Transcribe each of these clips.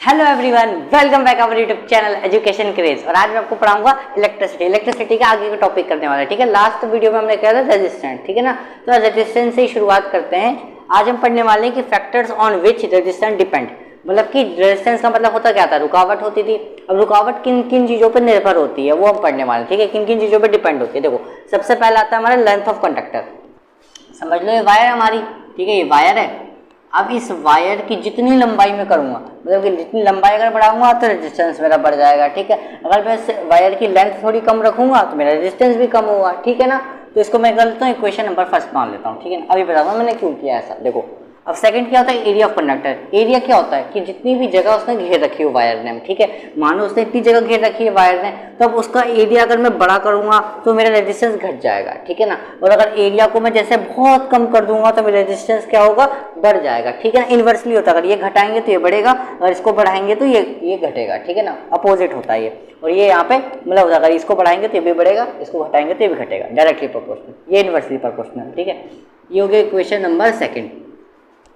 Hello everyone, welcome back our YouTube channel education craze. और आज मैं आपको पढ़ाऊंगा इलेक्ट्रिसिटी का आगे का टॉपिक करने वाला है। ठीक है, लास्ट वीडियो में हमने किया था रेजिस्टेंस। ठीक है ना, तो रेजिस्टेंस से ही शुरुआत करते हैं। आज हम पढ़ने वाले हैं कि factors on which resistance depend, मतलब कि रेजिस्टेंस का मतलब होता क्या था, रुकावट होती थी। अब रुकावट किन किन चीजों पर निर्भर होती है वो हम पढ़ने वाले हैं। ठीक है, किन किन चीजों पर डिपेंड होती है। देखो, सबसे पहला आता है हमारा लेंथ ऑफ कंडक्टर। समझ लो ये वायर हमारी, ठीक है, ये वायर है। अब इस वायर की जितनी लंबाई में करूंगा, मतलब कि जितनी लंबाई अगर बढ़ाऊंगा तो रेजिस्टेंस मेरा बढ़ जाएगा। ठीक है, अगर मैं इस वायर की लेंथ थोड़ी कम रखूंगा तो मेरा रेजिस्टेंस भी कम होगा। ठीक है ना, तो इसको मैं कर लेता हूँ इक्वेशन नंबर फर्स्ट मान लेता हूँ। ठीक है ना, अभी बताता हूँ मैंने क्यों किया ऐसा। देखो, अब सेकंड क्या होता है, एरिया ऑफ कंडक्टर। एरिया क्या होता है कि जितनी भी जगह उसने घेर रखी हो वायर ने, ठीक है, मानो उसने इतनी जगह घेर रखी है वायर ने, तो अब उसका एरिया अगर मैं बड़ा करूंगा तो मेरा रेजिस्टेंस घट जाएगा। ठीक है ना, और अगर एरिया को मैं जैसे बहुत कम कर दूंगा तो मेरा रेजिस्टेंस क्या होगा, बढ़ जाएगा। ठीक है ना, इन्वर्सली होता है, अगर ये घटाएंगे तो ये बढ़ेगा, अगर इसको बढ़ाएंगे तो ये घटेगा। ठीक है ना, अपोजिट होता है ये। और ये यहाँ पे मतलब अगर इसको बढ़ाएंगे तो ये भी बढ़ेगा, इसको घटाएंगे तो ये भी घटेगा, डायरेक्टली प्रोपोर्शनल, ये इन्वर्सली प्रोपोर्शनल। ठीक है, ये हो गया इक्वेशन नंबर सेकंड।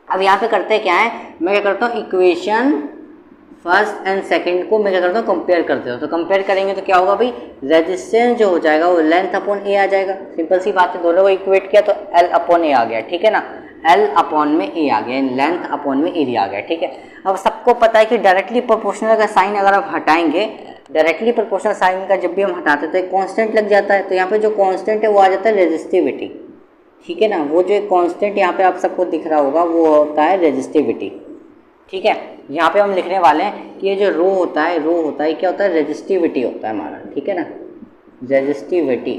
अब यहाँ पे करते क्या है, मैं क्या करता हूँ, इक्वेशन फर्स्ट एंड सेकंड को मैं क्या करता हूँ, कंपेयर करते हो। तो कंपेयर करेंगे तो क्या होगा भाई, रेजिस्टेंस जो हो जाएगा वो लेंथ अपॉन ए आ जाएगा। सिंपल सी बात है, दोनों को इक्वेट किया तो एल अपॉन ए आ गया। ठीक है ना, एल अपॉन में ए आ गया, लेंथ अपॉन में एरिया आ गया। ठीक है, अब सबको पता है कि डायरेक्टली प्रोपोर्शनल का साइन अगर आप हटाएंगे, डायरेक्टली प्रोपोर्शनल साइन का जब भी हम हटाते तो एक कांस्टेंट लग जाता है। तो यहाँ पे जो कांस्टेंट है वो आ जाता है रेजिस्टिविटी। ठीक है ना, वो जो एक कांस्टेंट यहाँ पे आप सबको दिख रहा होगा वो होता है रेजिस्टिविटी। ठीक है, यहाँ पे हम लिखने वाले हैं कि ये जो रो होता है क्या होता है, रेजिस्टिविटी होता है हमारा। ठीक है ना, रेजिस्टिविटी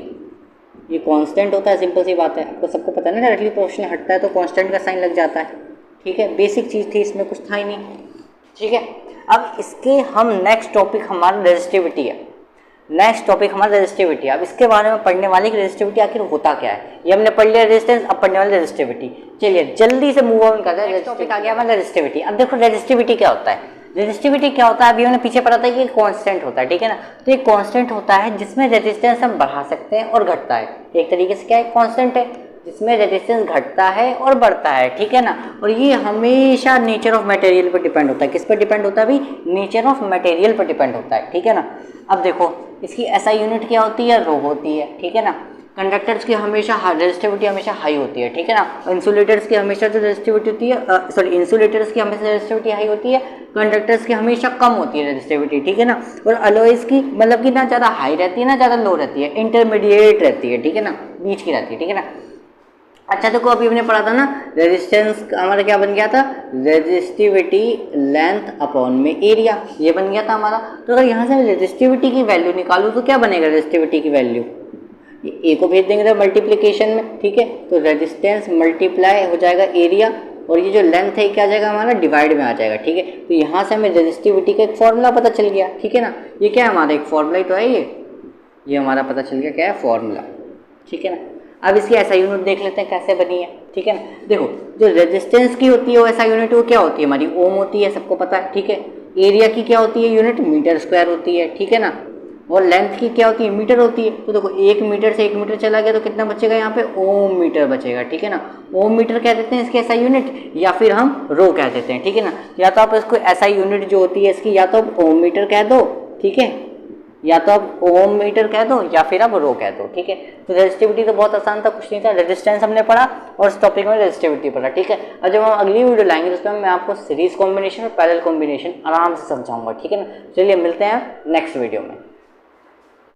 ये कांस्टेंट होता है। सिंपल सी बात है, आपको सबको पता है ना, डायरेक्टली प्रोपोर्शनल हटता है तो कांस्टेंट का साइन लग जाता है। ठीक है, बेसिक चीज़ थी, इसमें कुछ था ही नहीं। ठीक है, अब इसके हम नेक्स्ट टॉपिक हमारा रेजिस्टिविटी है। नेक्स्ट टॉपिक हमारा रेजिस्टिविटी। अब इसके बारे में पढ़ने वाले कि रेजिस्टिविटी आखिर होता क्या है। ये हमने पढ़ लिया रेजिस्टेंस, अब पढ़ने वाले रेजिस्टिविटी। चलिए जल्दी से मूव ऑन करते हैं। नेक्स्ट टॉपिक आ गया हमारा रेजिस्टिविटी। अब देखो रेजिस्टिविटी क्या होता है। रेजिस्टिविटी क्या होता है, अभी हमने पीछे पढ़ा था कि कांस्टेंट होता है। ठीक है ना, तो एक कांस्टेंट होता है जिसमें रेजिस्टेंस हम बढ़ा सकते हैं और घटता है। एक तरीके से क्या है, कांस्टेंट है जिसमें रेजिस्टेंस घटता है और बढ़ता है। ठीक है ना, और ये हमेशा नेचर ऑफ मटेरियल पर डिपेंड होता है। किस पर डिपेंड होता है भाई, नेचर ऑफ मटेरियल पर डिपेंड होता है। ठीक है ना, अब देखो इसकी एसआई यूनिट क्या होती है, रो होती है। ठीक है ना, कंडक्टर्स की हमेशा रेजिस्टिविटी हमेशा हाई होती है। ठीक है ना, इंसुलेटर्स की हमेशा जो रेजिस्टिविटी होती है, सॉरी इंसुलेटर्स की हमेशा रेजिस्टिविटी हाई होती है, कंडक्टर्स की हमेशा कम होती है रेजिस्टिविटी। ठीक है ना, और अलॉयज की मतलब कि ना ज़्यादा हाई रहती है ना ज़्यादा लो रहती है, इंटरमीडिएट रहती है। ठीक है ना, बीच की रहती है। ठीक है ना, अच्छा देखो अभी हमने पढ़ा था ना, रेजिस्टेंस हमारा क्या बन गया था, रेजिस्टिविटी लेंथ अपॉन में एरिया, ये बन गया था हमारा। तो अगर यहाँ से रेजिस्टिविटी की वैल्यू निकालूँ तो क्या बनेगा, रेजिस्टिविटी की वैल्यू ए को भेज देंगे तो मल्टीप्लिकेशन में। ठीक है, तो रेजिस्टेंस मल्टीप्लाई हो जाएगा एरिया, और ये जो लेंथ है क्या आ जाएगा हमारा, डिवाइड में आ जाएगा। ठीक है, तो यहाँ से हमें रेजिस्टिविटी का एक फॉर्मूला पता चल गया। ठीक है ना, ये क्या है हमारा एक फॉर्मूला ही तो है, ये हमारा पता चल गया क्या है, फॉर्मूला। ठीक है ना, अब इसकी ऐसा यूनिट देख लेते हैं कैसे बनी है। ठीक है ना, देखो जो रेजिस्टेंस की होती है वो ऐसा यूनिट वो क्या होती है हमारी, ओम होती है, सबको पता है। ठीक है, एरिया की क्या होती है यूनिट, मीटर स्क्वायर होती है। ठीक है ना, और लेंथ की क्या होती है, मीटर होती है। तो देखो 1 मीटर से 1 मीटर चला गया तो कितना बचेगा यहाँ पे, ओम मीटर बचेगा। ठीक है ना, ओम मीटर कह देते हैं इसके ऐसा यूनिट, या फिर हम रो कह देते हैं। ठीक है ना, या तो आप इसको ऐसा यूनिट जो होती है इसकी या तो ओम मीटर कह दो, ठीक है, या तो आप ओम मीटर कह दो या फिर आप रो कह दो। ठीक है, तो रेजिस्टिविटी तो बहुत आसान था, कुछ नहीं था। रेजिस्टेंस हमने पढ़ा और इस टॉपिक में रेजिस्टिविटी पढ़ा। ठीक है, और जब हम अगली वीडियो लाएंगे उसमें मैं आपको सीरीज कॉम्बिनेशन और पैरेलल कॉम्बिनेशन आराम से समझाऊंगा। ठीक है ना, चलिए मिलते हैं नेक्स्ट वीडियो में।